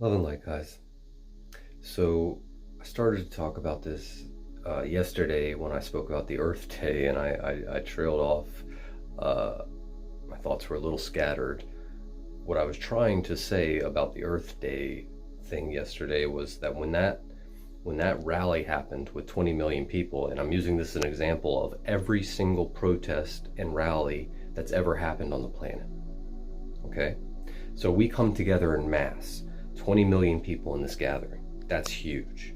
Love and light, guys. So I started to talk about this yesterday when I spoke about the Earth Day, and I trailed off. My thoughts were a little scattered. What I was trying to say about the Earth Day thing yesterday was that when that rally happened with 20 million people, and I'm using this as an example of every single protest and rally that's ever happened on the planet. Okay? So we come together in mass. 20 million people in this gathering. That's huge.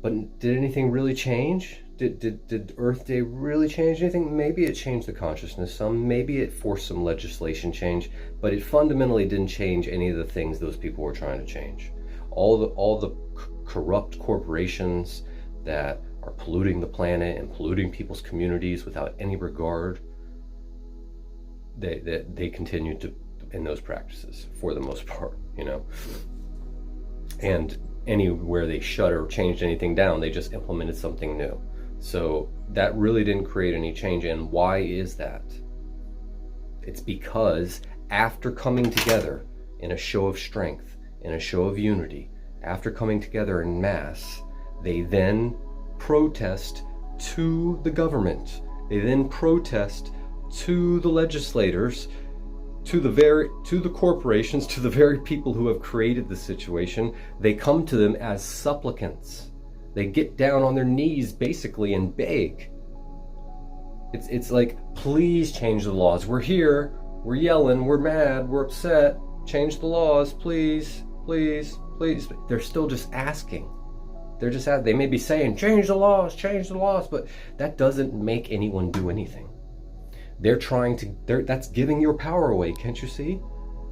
But did anything really change? Did Earth Day really change anything? Maybe it changed the consciousness some, maybe it forced some legislation change, but it fundamentally didn't change any of the things those people were trying to change. All the corrupt corporations that are polluting the planet and polluting people's communities without any regard, they continue to in those practices for the most part, and anywhere they shut or changed anything down, they just implemented something new. So that really didn't create any change. And why is that? It's because after coming together in a show of strength, in a show of unity, after coming together in mass, they then protest to the government. They then protest to the legislators, to the corporations, to the very people who have created the situation. They come to them as supplicants. They get down on their knees basically and beg. It's like, please change the laws. We're here, we're yelling, we're mad, we're upset. Change the laws, please, please, please. They're still just asking. They may be saying, change the laws, but that doesn't make anyone do anything. That's giving your power away, can't you see?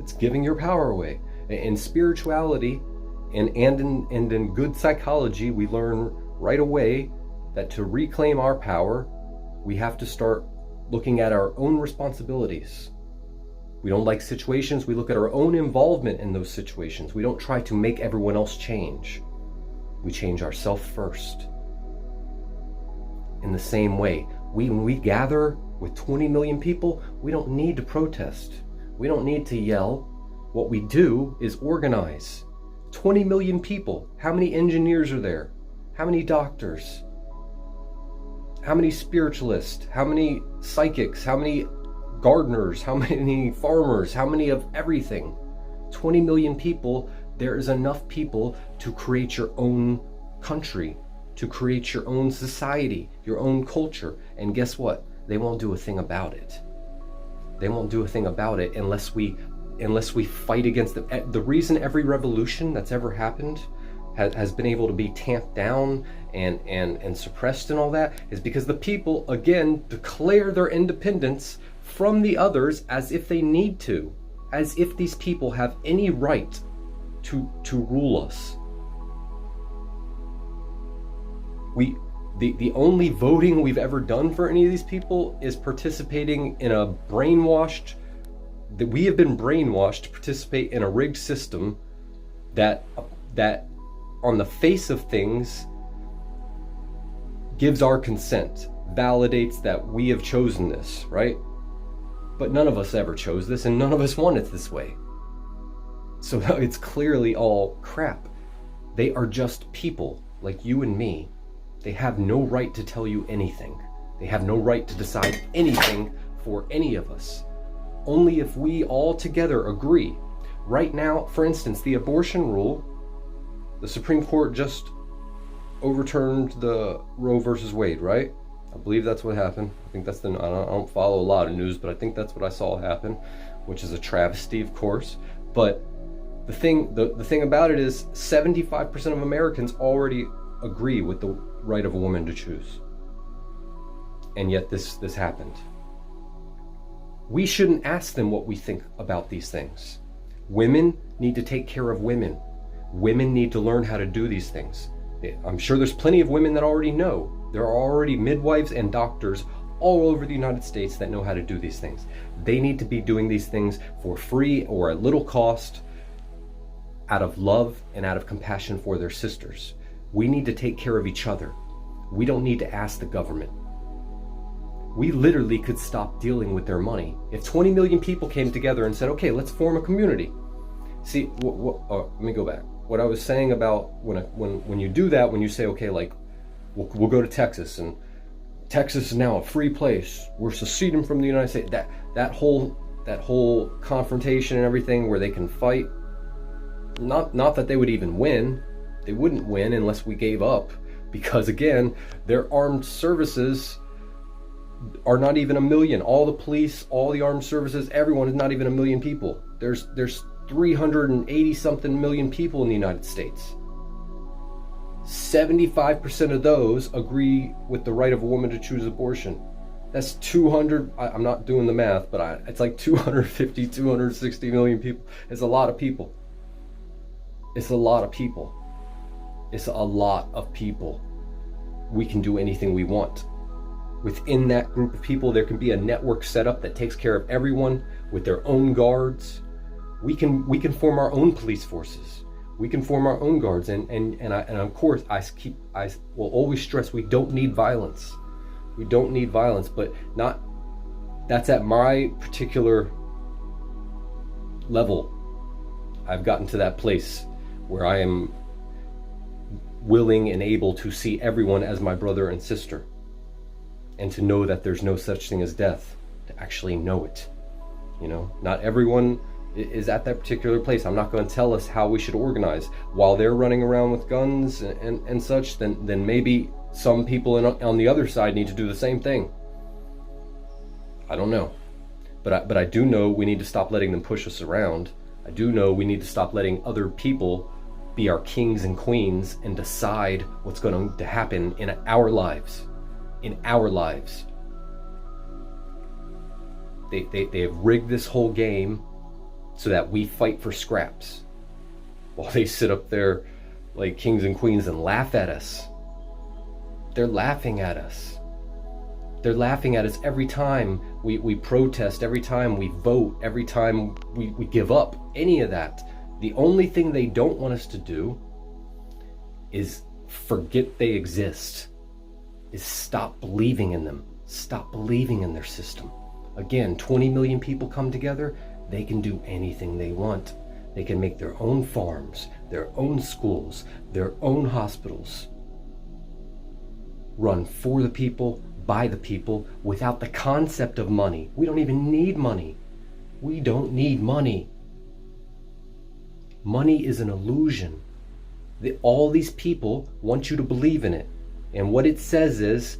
It's giving your power away. In spirituality and in good psychology, we learn right away that to reclaim our power, we have to start looking at our own responsibilities. We don't like situations, we look at our own involvement in those situations. We don't try to make everyone else change. We change ourselves first. In the same way, when we gather with 20 million people, we don't need to protest. We don't need to yell. What we do is organize. 20 million people. How many engineers are there? How many doctors? How many spiritualists? How many psychics? How many gardeners? How many farmers? How many of everything? 20 million people. There is enough people to create your own country, to create your own society, your own culture. And guess what? They won't do a thing about it. They won't do a thing about it unless we fight against them. The reason every revolution that's ever happened has been able to be tamped down and suppressed and all that is because the people, again, declare their independence from the others as if they need to, as if these people have any right to rule us. The only voting we've ever done for any of these people is participating in a that we have been brainwashed to participate in a rigged system that on the face of things gives our consent, validates that we have chosen this, right? But none of us ever chose this, and none of us want it this way. So it's clearly all crap. They are just people like you and me. They have no right to tell you anything. They have no right to decide anything for any of us. Only if we all together agree. Right now, for instance, the abortion rule, the Supreme Court just overturned the Roe versus Wade, right? I believe that's what happened. I think I don't follow a lot of news, but I think that's what I saw happen, which is a travesty, of course. But the thing about it is 75% of Americans already agree with the right of a woman to choose. And yet this happened. We shouldn't ask them what we think about these things. Women need to take care of women. Women need to learn how to do these things. I'm sure there's plenty of women that already know. There are already midwives and doctors all over the United States that know how to do these things. They need to be doing these things for free or at little cost, out of love and out of compassion for their sisters. We need to take care of each other. We don't need to ask the government. We literally could stop dealing with their money. If 20 million people came together and said, okay, let's form a community. See, let me go back. What I was saying about when you do that, when you say, okay, like we'll go to Texas, and Texas is now a free place. We're seceding from the United States. That whole confrontation and everything where they can fight. Not that they would even win. They wouldn't win unless we gave up, because again, their armed services are not even 1 million. All the police, all the armed services, everyone is not even 1 million people. There's 380 something million people in the United States. 75% of those agree with the right of a woman to choose abortion. That's 200, I'm not doing the math, but it's like 250, 260 million people. It's a lot of people. It's a lot of people. It's a lot of people. We can do anything we want. Within that group of people, there can be a network set up that takes care of everyone with their own guards. We can form our own police forces. We can form our own guards, and of course I will always stress we don't need violence. We don't need violence, but not. That's at my particular level. I've gotten to that place where I am willing and able to see everyone as my brother and sister, and to know that there's no such thing as death. To actually know it, not everyone is at that particular place. I'm not going to tell us how we should organize. While they're running around with guns and such, then maybe some people on the other side need to do the same thing. I don't know. But I do know we need to stop letting them push us around. I do know we need to stop letting other people be our kings and queens and decide what's going to happen in our lives. In our lives. They have rigged this whole game so that we fight for scraps, while they sit up there like kings and queens and laugh at us. They're laughing at us. They're laughing at us every time we protest, every time we vote, every time we give up any of that. The only thing they don't want us to do is forget they exist, is stop believing in them, stop believing in their system. Again, 20 million people come together, they can do anything they want. They can make their own farms, their own schools, their own hospitals, run for the people, by the people, without the concept of money. We don't even need money. We don't need money. Money is an illusion. All these people want you to believe in it. And what it says is,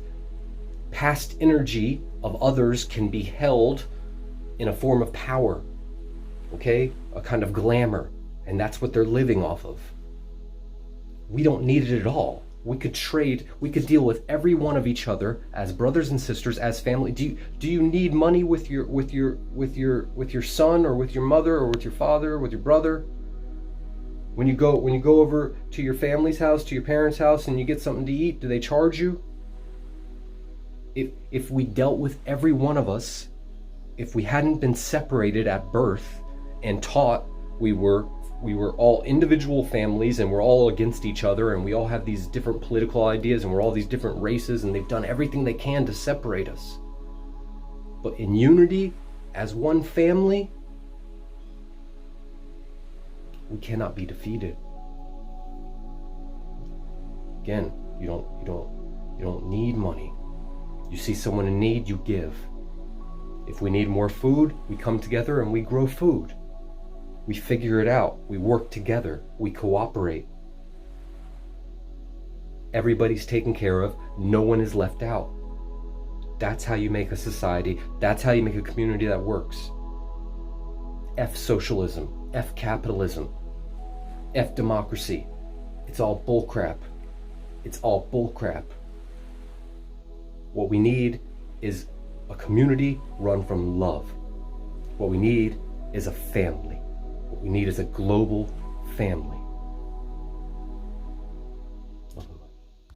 past energy of others can be held in a form of power. Okay? A kind of glamour. And that's what they're living off of. We don't need it at all. We could trade, we could deal with every one of each other as brothers and sisters, as family. Do you need money with your son, or with your mother, or with your father, or with your brother? When you go over to your family's house, to your parents' house, and you get something to eat, do they charge you? If we dealt with every one of us, if we hadn't been separated at birth and taught we were all individual families and we're all against each other and we all have these different political ideas and we're all these different races, and they've done everything they can to separate us. But in unity, as one family, we cannot be defeated. Again, you don't need money. You see someone in need, you give. If we need more food, we come together and we grow food. We figure it out. We work together. We cooperate. Everybody's taken care of. No one is left out. That's how you make a society. That's how you make a community that works. F socialism. F capitalism. F democracy. It's all bullcrap. It's all bullcrap. What we need is a community run from love. What we need is a family. What we need is a global family.